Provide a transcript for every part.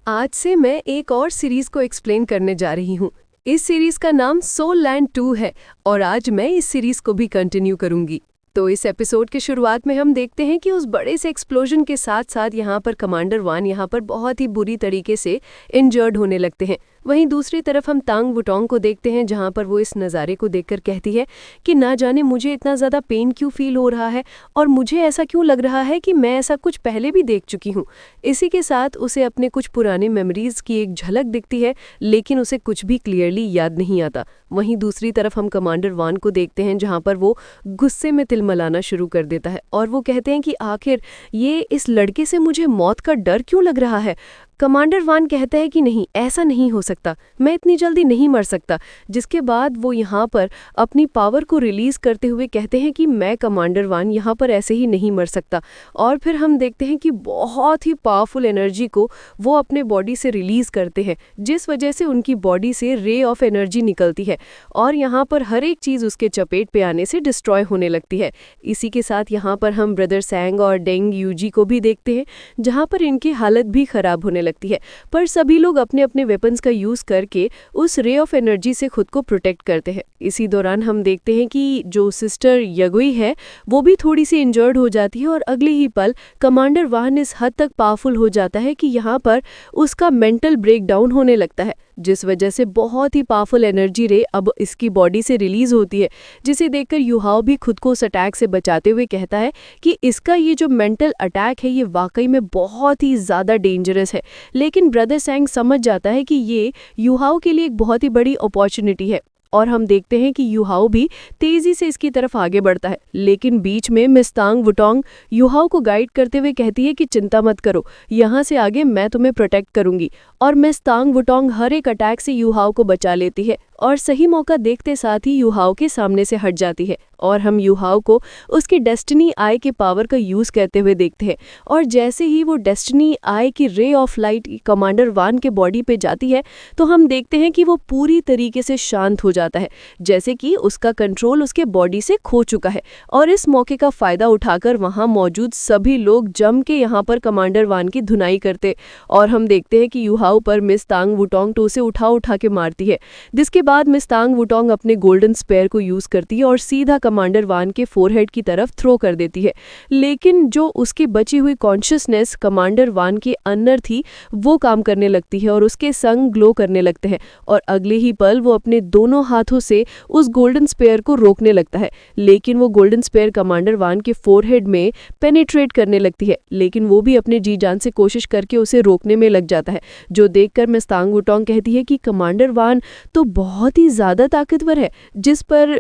आज से मैं एक और सीरीज को एक्सप्लेन करने जा रही हूँ। इस सीरीज का नाम सोल लैंड 2 है और आज मैं इस सीरीज को भी कंटिन्यू करूंगी। तो इस एपिसोड के शुरुआत में हम देखते हैं कि उस बड़े से एक्सप्लोजन के साथ साथ यहाँ पर कमांडर वान यहाँ पर बहुत ही बुरी तरीके से इंजर्ड होने लगते हैं। वहीं दूसरी तरफ हम तांग वुटोंग को देखते हैं जहाँ पर वो इस नज़ारे को देखकर कहती है कि ना जाने मुझे इतना ज़्यादा पेन क्यों फील हो रहा है और मुझे ऐसा क्यों लग रहा है कि मैं ऐसा कुछ पहले भी देख चुकी हूँ। इसी के साथ उसे अपने कुछ पुराने मेमोरीज की एक झलक दिखती है, लेकिन उसे कुछ भी क्लियरली याद नहीं आता। वहीं दूसरी तरफ हम कमांडर वान को देखते हैं जहाँ पर वो गुस्से में तिलमिलाना शुरू कर देता है और वो कहते हैं कि आखिर ये इस लड़के से मुझे मौत का डर क्यों लग रहा है। कमांडर वान कहता है कि नहीं, ऐसा नहीं हो सकता, मैं इतनी जल्दी नहीं मर सकता। जिसके बाद वो यहाँ पर अपनी पावर को रिलीज करते हुए कहते हैं कि मैं कमांडर वान यहाँ पर ऐसे ही नहीं मर सकता। और फिर हम देखते हैं कि बहुत ही पावरफुल एनर्जी को वो अपने बॉडी से रिलीज करते हैं, जिस वजह से उनकी बॉडी से रे ऑफ एनर्जी निकलती है और यहाँ पर हर एक चीज़ उसके चपेट पे आने से डिस्ट्रॉय होने लगती है। इसी के साथ यहाँ पर हम ब्रदर सैंग और डेंग यूजी को भी देखते हैं जहाँ पर इनकी हालत भी खराब होने लगती है, पर सभी लोग अपने अपने वेपन्स का यूज करके उस रे ऑफ एनर्जी से खुद को प्रोटेक्ट करते हैं। इसी दौरान हम देखते हैं कि जो सिस्टर यगुई है वो भी थोड़ी सी इंजर्ड हो जाती है और अगले ही पल कमांडर वान इस हद तक पावरफुल हो जाता है कि यहाँ पर उसका मेंटल ब्रेकडाउन होने लगता है, जिस वजह से बहुत ही पावरफुल एनर्जी रे अब इसकी बॉडी से रिलीज होती है, जिसे देखकर युहाओ भी खुद को उस अटैक से बचाते हुए कहता है कि इसका ये जो मेंटल अटैक है ये वाकई में बहुत ही ज़्यादा डेंजरस है। लेकिन ब्रदर सैंग समझ जाता है कि ये युहाओ के लिए एक बहुत ही बड़ी अपॉर्चुनिटी है और हम देखते हैं कि युहाओ भी तेजी से इसकी तरफ आगे बढ़ता है। लेकिन बीच में मिस तांग वुटोंग युहाओ को गाइड करते हुए कहती है कि चिंता मत करो, यहाँ से आगे मैं तुम्हें प्रोटेक्ट करूंगी। और मिस तांग वुटोंग हर एक अटैक से युहाओ को बचा लेती है और सही मौका देखते साथ ही युहाओ के सामने से हट जाती है और हम युहाओ को उसकी डेस्टिनी आई के पावर का यूज करते हुए देखते हैं। और जैसे ही वो डेस्टिनी आई की रे ऑफ लाइट कमांडर वान के बॉडी पे जाती है तो हम देखते हैं कि वो पूरी तरीके से शांत हो जाता है, जैसे कि उसका कंट्रोल उसके बॉडी से खो चुका है। और इस मौके का फायदा उठाकर वहां मौजूद सभी लोग जम के यहाँ पर कमांडर वान की धुनाई करते और हम देखते हैं कि युहाओ पर मिस तांग वुटोंग तो उसे उठा के मारती है। जिसके बाद मिस तांग वुटोंग अपने गोल्डन स्पेयर को यूज करती है और सीधा कमांडर वान के फोरहेड की तरफ थ्रो कर देती है। लेकिन जो उसकी बची हुई कॉन्शियसनेस कमांडर वान के अंदर थी वो काम करने लगती है और उसके संग ग्लो करने लगते हैं और अगले ही पल वो अपने दोनों हाथों से उस गोल्डन स्पेयर को रोकने लगता है। लेकिन वो गोल्डन स्पेयर कमांडर वान के फोरहेड में पेनिट्रेट करने लगती है, लेकिन वो भी अपने जी जान से कोशिश करके उसे रोकने में लग जाता है, जो देखकर मिस तांग वुटोंग कहती है कि कमांडर वान तो बहुत ही ज्यादा ताकतवर है। जिस पर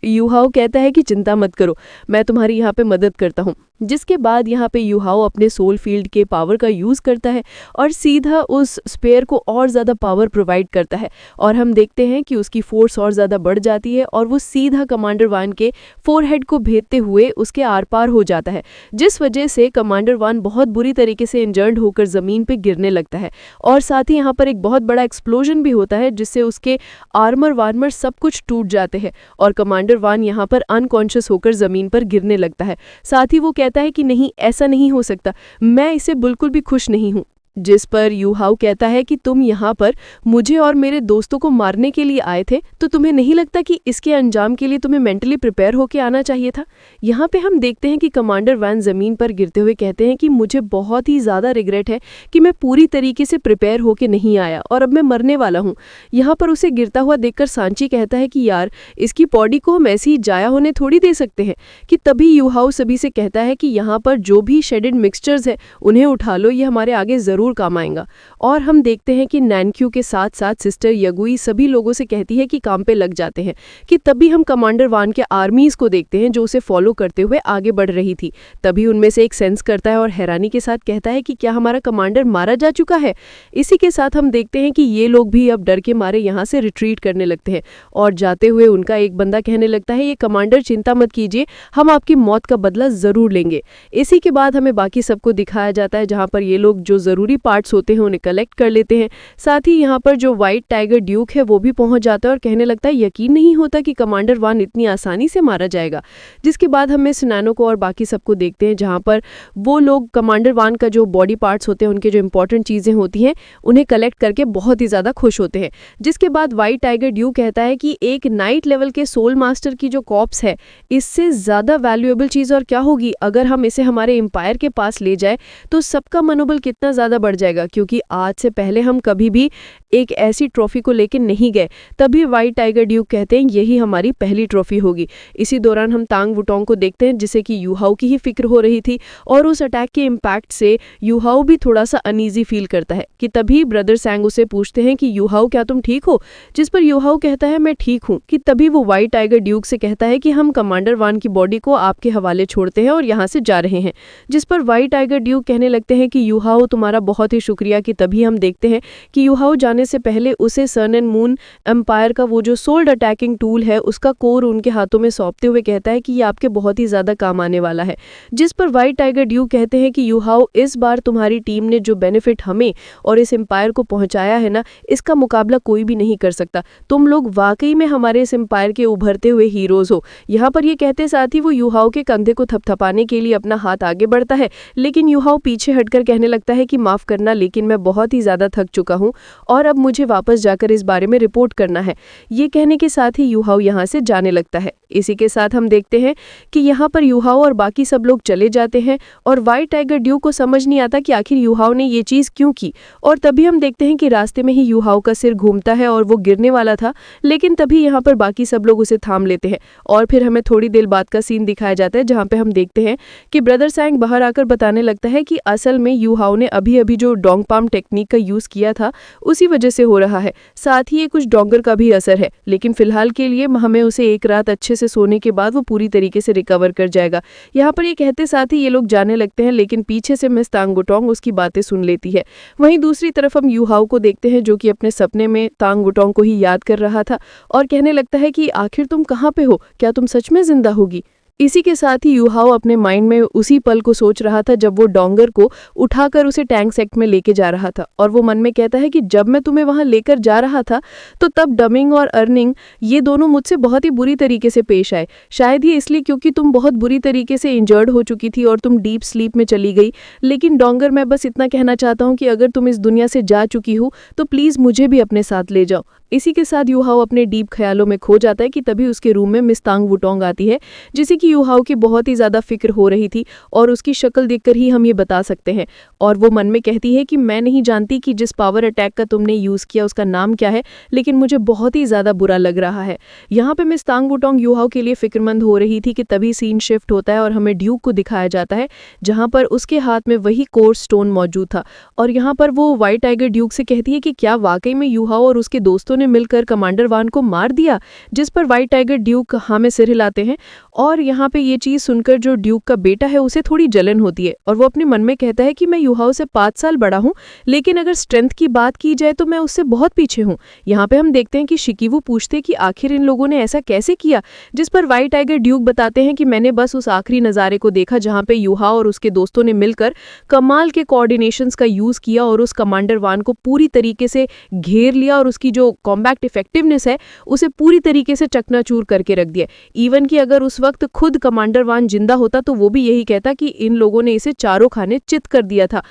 युहाओ कहता है कि चिंता मत करो, मैं तुम्हारी यहाँ पे मदद करता हूँ। जिसके बाद यहाँ पे युहाओ अपने सोल फील्ड के पावर का यूज करता है और सीधा उस स्पेयर को और ज़्यादा पावर प्रोवाइड करता है और हम देखते हैं कि उसकी फोर्स और ज़्यादा बढ़ जाती है और वो सीधा कमांडर वान के फोरहेड को भेदते हुए उसके आर पार हो जाता है, जिस वजह से कमांडर वान बहुत बुरी तरीके से इंजर्ड होकर ज़मीन पर गिरने लगता है। और साथ ही यहाँ पर एक बहुत बड़ा एक्सप्लोजन भी होता है जिससे उसके आर्मर वार्मर सब कुछ टूट जाते हैं और कमांडर वान यहाँ पर अनकॉन्शियस होकर ज़मीन पर गिरने लगता है। साथ ही वो कहता है कि नहीं, ऐसा नहीं हो सकता, मैं इसे बिल्कुल भी खुश नहीं हूँ। जिस पर युहाओ कहता है कि तुम यहाँ पर मुझे और मेरे दोस्तों को मारने के लिए आए थे, तो तुम्हें नहीं लगता कि इसके अंजाम के लिए तुम्हें मेंटली प्रिपेयर होकर आना चाहिए था। यहाँ पे हम देखते हैं कि कमांडर वान जमीन पर गिरते हुए कहते हैं कि मुझे बहुत ही ज़्यादा रिग्रेट है कि मैं पूरी तरीके से प्रिपेयर होकर नहीं आया और अब मैं मरने वाला हूँ। यहाँ पर उसे गिरता हुआ देखकर सांची कहता है कि यार, इसकी बॉडी को हम ऐसे ही जाया होने थोड़ी दे सकते हैं। कि तभी युहाओ सभी से कहता है कि यहाँ पर जो भी शेडेड मिक्सचर्स है उन्हें उठा लो, ये हमारे आगे ज़रूर काम आएगा। और हम देखते हैं कि नैनक्यू के साथ साथ सिस्टर यगुई सभी लोगों से कहती है कि काम पे लग जाते हैं। कि तभी हम कमांडर वान के आर्मीज को देखते हैं जो उसे फॉलो करते हुए आगे बढ़ रही थी। तभी उनमें से एक सेंस करता है और हैरानी के साथ कहता है कि क्या हमारा कमांडर मारा जा चुका है। इसी के साथ हम देखते हैं कि ये लोग भी अब डर के मारे यहाँ से रिट्रीट करने लगते हैं और जाते हुए उनका एक बंदा कहने लगता है, ये कमांडर चिंता मत कीजिए, हम आपकी मौत का बदला जरूर लेंगे। इसी के बाद हमें बाकी सबको दिखाया जाता है जहाँ पर ये लोग जो जरूरी पार्ट्स होते हैं उन्हें कलेक्ट कर लेते हैं। साथ ही यहाँ पर जो व्हाइट टाइगर ड्यूक है वो भी पहुंच जाता है और कहने लगता है यकीन नहीं होता कि कमांडर वान इतनी आसानी से मारा जाएगा। जिसके बाद हमें सुनैनो को और बाकी सबको देखते हैं जहाँ पर वो लोग कमांडर वान का जो बॉडी पार्ट्स होते हैं उनके जो इंपॉर्टेंट चीज़ें होती हैं उन्हें कलेक्ट करके बहुत ही ज़्यादा खुश होते हैं। जिसके बाद व्हाइट टाइगर ड्यूक कहता है कि एक नाइट लेवल के सोल मास्टर की जो कॉप्स है इससे ज़्यादा वैल्यूएबल चीज़ और क्या होगी। अगर हम इसे हमारे एम्पायर के पास ले जाए तो सबका मनोबल कितना ज़्यादा बढ़ जाएगा, क्योंकि आज से पहले हम कभी भी एक ऐसी ट्रॉफी को लेकर नहीं गए। तभी व्हाइट टाइगर ड्यूक कहते हैं यही हमारी पहली ट्रॉफी होगी। इसी दौरान हम तांग वुटोंग को देखते हैं जिसे कि यूहाओ की ही फिक्र हो रही थी और उस अटैक के इम्पैक्ट से यूहाओ भी थोड़ा सा अनईजी फील करता है कि तभी ब्रदर सैंग उसे पूछते हैं कि यूहाओ क्या तुम ठीक हो, जिस पर यूहाओ कहता है मैं ठीक हूँ। कि तभी वो व्हाइट टाइगर ड्यूक से कहता है कि हम कमांडर वान की बॉडी को आपके हवाले छोड़ते हैं और यहाँ से जा रहे हैं। जिस पर व्हाइट टाइगर ड्यूक कहने लगते हैं कि यूहाओ तुम्हारा बहुत ही शुक्रिया। कि तभी हम देखते हैं कि यूहाओ जाने से पहले उसे सन एंड मून एम्पायर का वो जो सोल्ड अटैकिंग टूल है उसका कोर उनके हाथों में सौंपते हुए कहता है कि ये आपके बहुत ही ज्यादा काम आने वाला है। जिस पर व्हाइट टाइगर ड्यूक कहते हैं कि यूहाओ इस बार तुम्हारी टीम ने जो बेनिफिट हमें और इस एम्पायर को पहुंचाया है ना, इसका मुकाबला कोई भी नहीं कर सकता। तुम लोग वाकई में हमारे इस एम्पायर के उभरते हुए हीरोज हो। यहाँ पर ये कहते साथ ही वो यूहाओ के कंधे को थपथपाने के लिए अपना हाथ आगे बढ़ता है, लेकिन यूहाओ पीछे हटकर कहने लगता है कि माफ करना लेकिन मैं बहुत ही ज्यादा थक चुका हूँ और अब मुझे वापस जाकर इस बारे में रिपोर्ट करना है। ये कहने के साथ ही यूहाओ यहाँ से जाने लगता है। इसी के साथ हम देखते हैं कि यहाँ पर यूहाओ और बाकी सब लोग चले जाते हैं और व्हाइट टाइगर ड्यूक को समझ नहीं आता कि आखिर यूहाओ ने ये चीज़ क्यों की। और तभी हम देखते हैं कि रास्ते में ही यूहाओ का सिर घूमता है और वो गिरने वाला था, लेकिन तभी यहाँ पर बाकी सब लोग उसे थाम लेते हैं। और फिर हमें थोड़ी देर बाद का सीन दिखाया जाता है जहाँ पे हम देखते हैं कि ब्रदर सैंग बाहर आकर बताने लगता है कि असल में यूहाओ ने अभी अभी जो डोंग पाम टेक्निक का यूज़ किया था उसी वजह से हो रहा है। साथ ही ये कुछ डोंगर का भी असर है, लेकिन फिलहाल के लिए हमें उसे एक रात अच्छे से सोने के बाद वो पूरी तरीके से रिकवर कर जाएगा। यहाँ पर ये कहते साथ ही ये लोग जाने लगते हैं, लेकिन पीछे से मिस तांग वुटोंग उसकी बातें सुन लेती है। वहीं दूसरी तरफ हम यूहाओ को देखते हैं जो कि अपने सपने में तांग वुटोंग को ही याद कर रहा था और कहने लगता है कि आखिर तुम कहाँ पे हो, क्या तुम सच में जिंदा होगी। इसी के साथ ही यूहाओ अपने माइंड में उसी पल को सोच रहा था जब वो डोंगर को उठाकर उसे टैंक सेक्ट में लेके जा रहा था और वो मन में कहता है कि जब मैं तुम्हें वहां लेकर जा रहा था तो तब डमिंग और अर्निंग ये दोनों मुझसे बहुत ही बुरी तरीके से पेश आए। शायद ये इसलिए क्योंकि तुम बहुत बुरी तरीके से इंजर्ड हो चुकी थी और तुम डीप स्लीप में चली गई। लेकिन डोंगर मैं बस इतना कहना चाहता हूँ कि अगर तुम इस दुनिया से जा चुकी हो तो प्लीज़ मुझे भी अपने साथ ले जाओ। इसी के साथ यूहाओ अपने डीप ख्यालों में खो जाता है कि तभी उसके रूम में मिस तांग वुटोंग आती है जिसे कि यूहाओ की बहुत ही ज़्यादा फिक्र हो रही थी और उसकी शक्ल देखकर ही हम ये बता सकते हैं। और वो मन में कहती है कि मैं नहीं जानती कि जिस पावर अटैक का तुमने यूज़ किया उसका नाम क्या है, लेकिन मुझे बहुत ही ज़्यादा बुरा लग रहा है। यहाँ पे मिस तांग वुटोंग यूहाओ के लिए फिक्रमंद हो रही थी कि तभी सीन शिफ्ट होता है और हमें ड्यूक को दिखाया जाता है जहाँ पर उसके हाथ में वही कोर स्टोन मौजूद था। और यहाँ पर वो व्हाइट टाइगर ड्यूक से कहती है कि क्या वाकई में यूहाओ और उसके दोस्तों ने मिलकर कमांडर वान को मार दिया। जिस पर व्हाइट टाइगर ड्यूक हाँ में सिर हिलाते हैं और यहाँ पे ये चीज़ सुनकर जो ड्यूक का बेटा है उसे थोड़ी जलन होती है और वो अपने मन में कहता है कि मैं यूहाओ से 5 साल बड़ा हूँ, लेकिन अगर स्ट्रेंथ की बात की जाए तो मैं उससे बहुत पीछे हूँ। यहाँ पे हम देखते हैं कि शिकीवू पूछते कि आखिर इन लोगों ने ऐसा कैसे किया। जिस पर व्हाइट टाइगर ड्यूक बताते हैं कि मैंने बस उस आखिरी नज़ारे को देखा जहाँ पे यूहाओ और उसके दोस्तों ने मिलकर कमाल के कोऑर्डिनेशंस का यूज़ किया और उस कमांडर वान को पूरी तरीके से घेर लिया और उसकी जो कॉम्बैक्ट इफेक्टिवनेस है उसे पूरी तरीके से चकनाचूर करके रख दिया। इवन कि अगर उस वक्त खुद कमांडर वान जिंदा होता तो वो भी यही कहता कि इन लोगों ने इसे चारों खाने चित कर दिया था।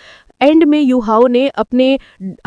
एंड में यूहाओ ने अपने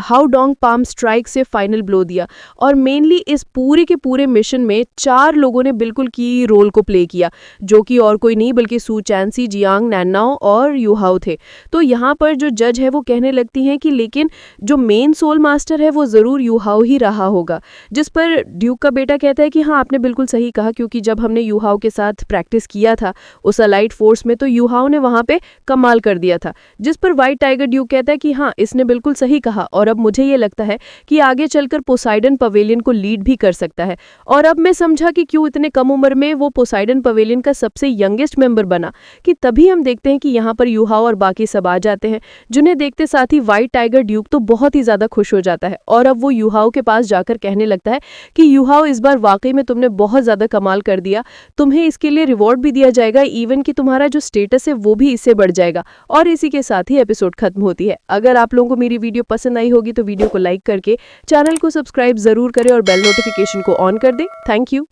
हाउ डोंग पाम स्ट्राइक से फाइनल ब्लो दिया और मेनली इस पूरे के पूरे मिशन में 4 लोगों ने बिल्कुल की रोल को प्ले किया, जो कि और कोई नहीं बल्कि सू चैंसी, जियांग नैन्नाओ और यूहाओ थे। तो यहाँ पर जो जज है वो कहने लगती हैं कि लेकिन जो मेन सोल मास्टर है वो ज़रूर यूहाओ ही रहा होगा। जिस पर ड्यूक का बेटा कहता है कि हाँ आपने बिल्कुल सही कहा, क्योंकि जब हमने यूहाओ के साथ प्रैक्टिस किया था उस अलाइट फोर्स में तो यूहाओ ने वहाँ पे कमाल कर दिया था। जिस पर व्हाइट टाइगर कहता है कि हाँ इसने बिल्कुल सही कहा और अब मुझे ये लगता है कि आगे चलकर पोसाइडन पवेलियन को लीड भी कर सकता है। और अब मैं समझा कि क्यों इतने कम उम्र में वो पोसाइडन पवेलियन का सबसे यंगेस्ट मेंबर बना। कि तभी हम देखते हैं कि यहाँ पर यूहाओ और बाकी सब आ जाते हैं, जिन्हें देखते साथ ही व्हाइट टाइगर ड्यूक तो बहुत ही ज्यादा खुश हो जाता है और अब वो यूहाओ के पास जाकर कहने लगता है कि यूहाओ इस बार वाकई में तुमने बहुत ज्यादा कमाल कर दिया, तुम्हें इसके लिए रिवॉर्ड भी दिया जाएगा, इवन कि तुम्हारा जो स्टेटस है वो भी इससे बढ़ जाएगा। और इसी के साथ ही एपिसोड खत्म हो होती है। अगर आप लोगों को मेरी वीडियो पसंद आई होगी तो वीडियो को लाइक करके चैनल को सब्सक्राइब जरूर करें और बेल नोटिफिकेशन को ऑन कर दें। Thank you.